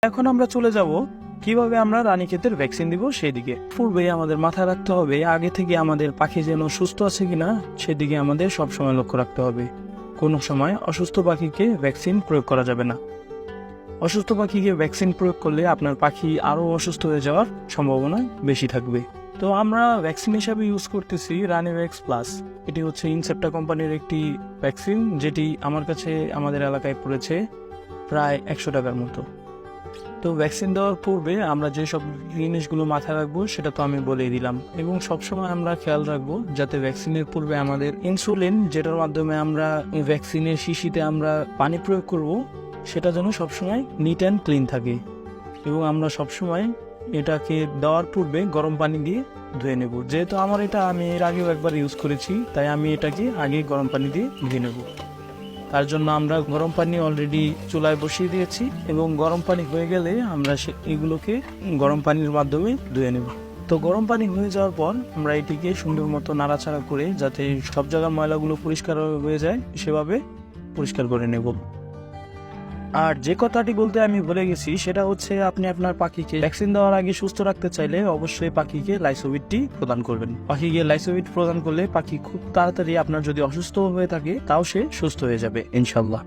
এখন আমরা চলে যাব কিভাবে আমরা রানীক্ষেতের ভ্যাকসিন দিব সেদিকে। পূর্বে আমাদের মাথায় রাখতে হবে আগে থেকে আমাদের পাখি যেন সুস্থ আছে কিনা সেদিকে আমাদের সবসময় লক্ষ্য রাখতে হবে। কোনো সময় অসুস্থ পাখিকে ভ্যাকসিন প্রয়োগ করা যাবে না। অসুস্থ পাখিকে ভ্যাকসিন প্রয়োগ করলে আপনার পাখি আরও অসুস্থ হয়ে যাওয়ার সম্ভাবনা বেশি থাকবে। তো আমরা ভ্যাকসিন হিসাবে ইউজ করতেছি রানিভ্যাক্স প্লাস। এটি হচ্ছে ইনসেপ্টা কোম্পানির একটি ভ্যাকসিন, যেটি আমার কাছে আমাদের এলাকায় পড়েছে প্রায় 100 টাকার মতো। তো ভ্যাকসিন দেওয়ার পূর্বে আমরা যেসব জিনিসগুলো মাথায় রাখবো সেটা তো আমি বলেই দিলাম, এবং সবসময় আমরা খেয়াল রাখবো যাতে ভ্যাকসিনের পূর্বে আমাদের ইনসুলিন, যেটার মাধ্যমে আমরা ভ্যাকসিনের শিশিতে আমরা পানি প্রয়োগ করব, সেটা যেন সবসময় নিট অ্যান্ড ক্লিন থাকে। এবং আমরা সবসময় এটাকে দেওয়ার পূর্বে গরম পানি দিয়ে ধুয়ে নেব। যেহেতু আমার এটা আমি এর আগেও একবার ইউজ করেছি, তাই আমি এটাকে আগে গরম পানি দিয়ে ধুয়ে নেব। তার জন্য আমরা গরম পানি অলরেডি চুলায় বসিয়ে দিয়েছি, এবং গরম পানি হয়ে গেলে আমরা এগুলোকে গরম পানির মাধ্যমে ধুয়ে নেব। তো গরম পানি হয়ে যাওয়ার পর আমরা এটিকে সুন্দর মতো নাড়াচাড়া করে যাতে সব জায়গার ময়লাগুলো পরিষ্কার হয়ে যায় সেভাবে পরিষ্কার করে নেব। আর যে কথাটি বলতে আমি ভুলে গেছি সেটা হচ্ছে, আপনি আপনার পাখিকে ভ্যাকসিন দেওয়ার আগে সুস্থ রাখতে চাইলে অবশ্যই পাখিকে লাইসোভিটটি প্রদান করবেন। পাখিকে লাইসোভিট প্রদান করলে পাখি খুব তাড়াতাড়ি, আপনার যদি অসুস্থ হয়ে থাকে তাও সে সুস্থ হয়ে যাবে ইনশাল্লাহ।